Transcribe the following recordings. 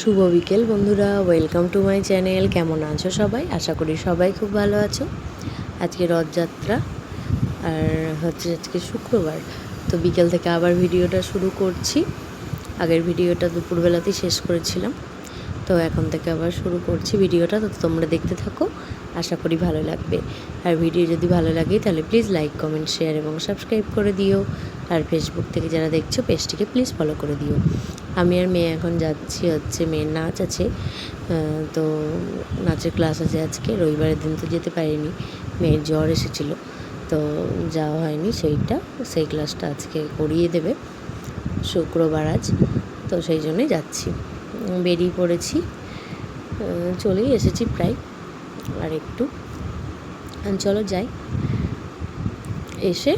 শুভ বিকেল বন্ধুরা, welcome to my channel. কেমন আছো সবাই? আশা করি সবাই খুব ভালো আছো। আজকে রথযাত্রা আর আজকে শুক্রবার, তো বিকেল থেকে আবার ভিডিওটা শুরু করছি। আগের ভিডিওটা দুপুরবেলাতেই শেষ করেছিলাম, তো এখন থেকে আবার শুরু করছি ভিডিওটা। তো তোমরা দেখতে থাকো, আশা করি ভালো লাগবে। আর ভিডিও যদি ভালো লাগে তাহলে প্লিজ লাইক, কমেন্ট, শেয়ার এবং সাবস্ক্রাইব করে দিও। আর ফেসবুক থেকে যারা দেখছো পেজটিকে প্লিজ ফলো করে দিও। আমি আর মেয়ে এখন যাচ্ছি, মেয়ের নাচ আছে, তো নাচের ক্লাস আছে আজকে। রবিবারের দিন তো যেতে পারিনি, মেয়ের জ্বর এসেছিলো, তো যাওয়া হয়নি। সেই ক্লাসটা আজকে করিয়ে দেবে, শুক্রবার আজ, তো সেই জন্যই যাচ্ছি। বেরিয়ে পড়েছি, চলেই এসেছি প্রায়, আর একটু। চলো যাই, এসে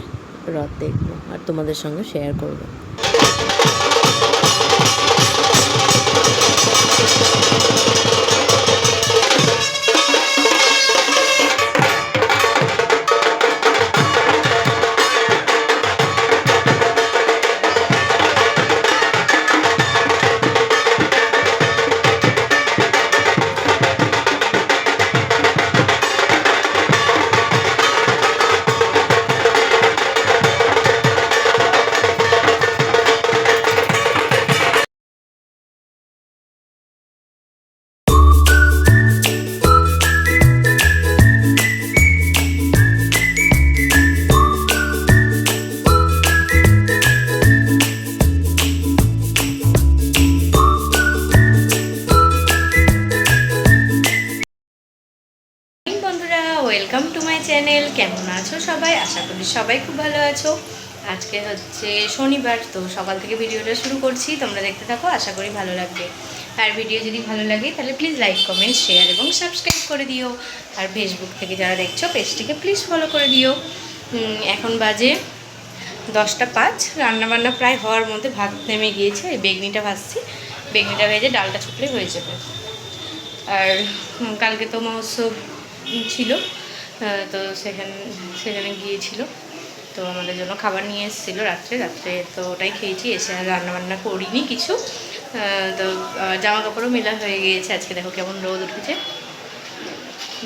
রথ দেখবো আর তোমাদের সঙ্গে শেয়ার করবো। Welcome to my channel. কেমন আছো সবাই? আশা করি সবাই খুব ভালো আছো। আজকে হচ্ছে শনিবার, তো সকাল থেকে ভিডিওটা শুরু করছি, তোমরা দেখতে থাকো, আশা করি ভালো লাগবে। আর ভিডিও যদি ভালো লাগে তাহলে প্লিজ লাইক, কমেন্ট, শেয়ার এবং সাবস্ক্রাইব করে দিও। আর ফেসবুক থেকে যারা দেখছো পেজটিকে প্লিজ ফলো করে দিও। এখন বাজে 10টা 5, রান্নাবান্না প্রায় হওয়ার মধ্যে, ভাত নেমে গিয়েছে। এই বেগনিটা ভাজছি, বেগনিটা ভেজে ডালটা ছুটলে হয়ে যাবে। আর কালকে তো মহোৎসব ছিল, তো সেখানে গিয়েছিল, তো আমাদের জন্য খাবার নিয়ে এসেছিলো রাত্রে, তো ওটাই খেয়েছি। এসে আর রান্নাবান্না করিনি কিছু। তো জামা কাপড়ও মেলা হয়ে গিয়েছে। আজকে দেখো কেমন রোদ উঠেছে,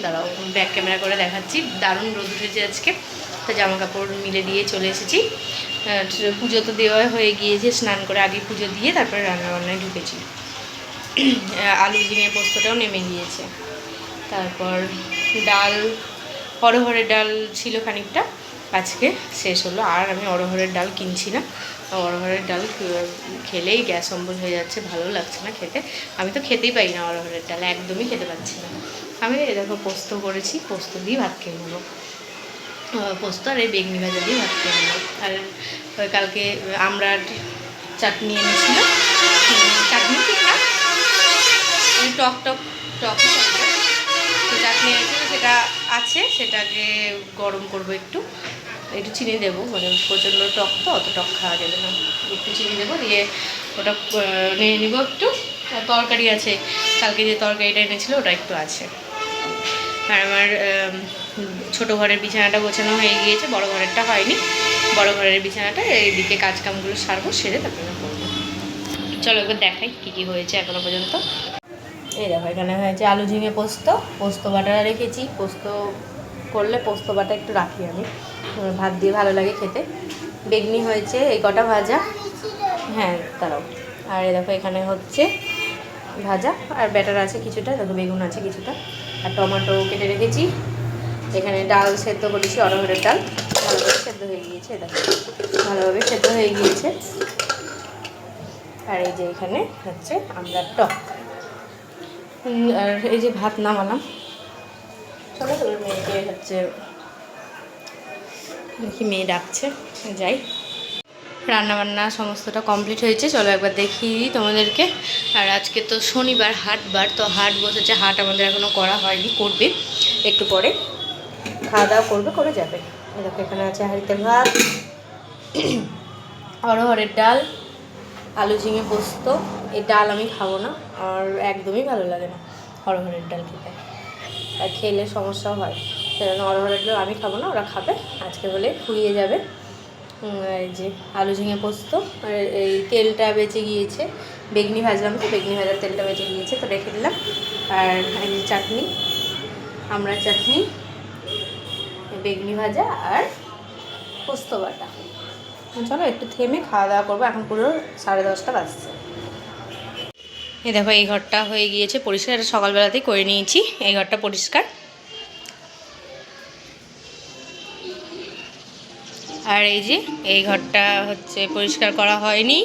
দাঁড়াও ব্যাক ক্যামেরা করে দেখাচ্ছি। দারুণ রোদ উঠেছে আজকে, তো জামা কাপড় মিলে দিয়ে চলে এসেছি। পুজো তো দেওয়া হয়ে গিয়েছে, স্নান করে আগে পুজো দিয়ে তারপরে রান্নাবান্নায় ঢুকেছি। আলু ঝিঙে পোস্তটাও নেমে গিয়েছে। তারপর ডাল, অড়হরের ডাল ছিল খানিকটা, আজকে শেষ হলো। আর আমি অড়হরের ডাল কিনছি না, অড়হরের ডাল খেলেই গ্যাস অম্বল হয়ে যাচ্ছে, ভালো লাগছে না খেতে। আমি তো খেতেই পারি না অড়হরের ডাল, একদমই খেতে পাচ্ছি না। আমি দেখো পোস্ত করেছি, পোস্ত দিয়ে ভাত খেয়ে নেবো, পোস্ত আর এই বেগনি ভাজা দিয়ে ভাত খেয়ে নেবো। আর কালকে আমরা চাটনি এনেছিল, চাটনি ঠিক না, টক চাটনি এনেছিল, সেটা আছে, সেটাকে গরম করবো, একটু চিনি দেবো, মানে প্রচণ্ড টক তো, অত টক খাওয়া যাবে না, একটু চিনি দেবো, দিয়ে ওটা নিয়ে নিব একটু। তরকারি আছে, কালকে যে তরকারিটা এনেছিল ওটা একটু আছে। আর আমার ছোটো ঘরের বিছানাটা গোছানো হয়ে গিয়েছে, বড় ঘরেরটা হয়নি। বড় ঘরের বিছানাটা এইদিকে কাজকামগুলো সারবো, সেরে তারপরে করবো। চলো একবার দেখাই কী কী হয়েছে এখনো পর্যন্ত। এই দেখো এখানে হয়েছে আলু ঝিঙে পোস্ত বাটা রেখেছি। পোস্ত করলে পোস্ত বাটা একটু রাখি আমি, ভাত দিয়ে ভালো লাগে খেতে। বেগনি হয়েছে, এই কটা ভাজা, হ্যাঁ তারাও। আর এই দেখো এখানে হচ্ছে ভাজা, আর ব্যাটার আছে কিছুটা, দেখো বেগুন আছে কিছুটা, আর টমেটো কেটে রেখেছি। এখানে ডাল সেদ্ধ করেছি, অড়হরের ডাল ভালোভাবে সেদ্ধ হয়ে গিয়েছে, দেখো ভালোভাবে সেদ্ধ হয়ে গিয়েছে। আর এই যে এখানে হচ্ছে আমরা টক, আর এই যে ভাত নামালাম। চলো মেয়েকে হচ্ছে দেখি, মেয়ে ডাকছে, যাই। রান্নাবান্না সমস্তটা কমপ্লিট হয়েছে, চলো একবার দেখিয়ে দিই তোমাদেরকে। আর আজকে তো শনিবার, হাটবার, তো হাট বসেছে। হাট আমাদের এখনও করা হয়নি, করবে একটু পরে, খাওয়া দাওয়া করবে, করে যাবে। দেখো এখানে আছে হাঁড়িতে ভাত, অড়হরের ডাল, আলু ঝিঙে পোস্ত। এই ডাল আমি খাবো না, আর একদমই ভালো লাগে না অড়হরের ডাল খেতে, আর খেলে সমস্যাও হয়, সেজন্য অড়হরের ডাল আমি খাবো না, ওরা খাবে। আজকে হলে ফুরিয়ে যাবে। এই যে আলু ঝিঙে পোস্ত, আর এই তেলটা বেঁচে গিয়েছে, বেগনি ভাজলাম, তো বেগনি ভাজার তেলটা বেঁচে গিয়েছে, তো রেখে দিলাম। আর এই যে চাটনি, আমরা চাটনি, বেগনি ভাজা আর পোস্ত বাটা। চলো একটু থেমে খাওয়া দাওয়া করবো, এখন পুরো 10:30 বাজছে। এই দেখো এই ঘরটা হয়ে গিয়েছে পরিষ্কার, এটা সকালবেলাতেই করে নিয়েছি, এই ঘরটা পরিষ্কার। আর এই যে এই ঘরটা হচ্ছে পরিষ্কার করা হয়নি,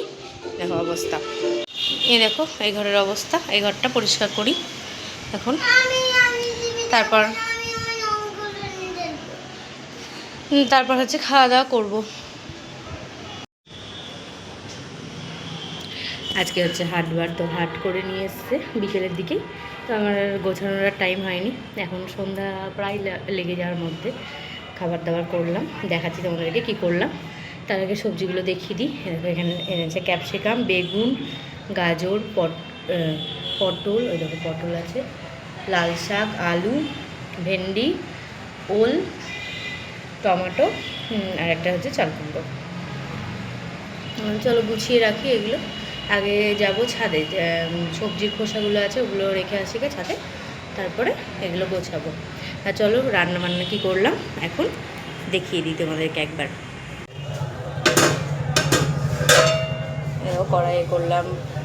দেখো অবস্থা। এই দেখো এই ঘরের অবস্থা, এই ঘরটা পরিষ্কার করি এখন, তারপর হচ্ছে খাওয়া দাওয়া করবো। আজকে হচ্ছে হাটবার, তো হাট করে নিয়ে এসছে বিকেলের দিকেই, তো আমার গোছানোর টাইম হয়নি, এখন সন্ধ্যা প্রায় লেগে যাওয়ার মধ্যে খাবার দাবার করলাম, দেখাচ্ছি তোমাদেরকে কী করলাম। তার আগে সবজিগুলো দেখিয়ে দিই। এখানে এনেছে ক্যাপসিকাম, বেগুন, গাজর, পটল, ওই দেখো পটল আছে, লাল শাক, আলু, ভেন্ডি, ওল, টমেটো, আর একটা হচ্ছে চাল কুমড়ো। চলো গুছিয়ে রাখি এগুলো, আগে যাব ছাদে, সবজির খোসাগুলো আছে ওগুলো রেখে আসি ছাদে, তারপরে এগুলো গোছাবো। আর চলো রান্না বান্না কী করলাম এখন দেখিয়ে দিই তোমাদেরকে একবার। কড়াইয়ে করলাম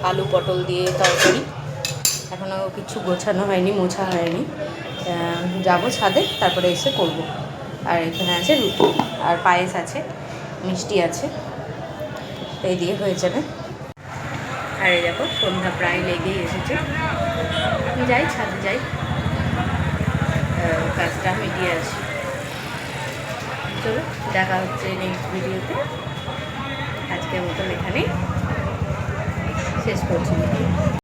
আলু পটল দিয়ে তরকারি, এখনও কিছু গোছানো হয়নি, মোছা হয়নি, যাব ছাদে তারপরে এসে করব। আর এখানে আছে রুটি আর পায়েস আছে, মিষ্টি আছে, এই দিয়ে হয়ে যাবে। আর এই দেখো সন্ধ্যা প্রায় লেগেই এসেছে, যাই ছাদে যাই, কাজটা মিটিয়ে আসি। চলো দেখা হচ্ছে নেক্সট ভিডিওতে, আজকের মতন এখানেই শেষ করছি।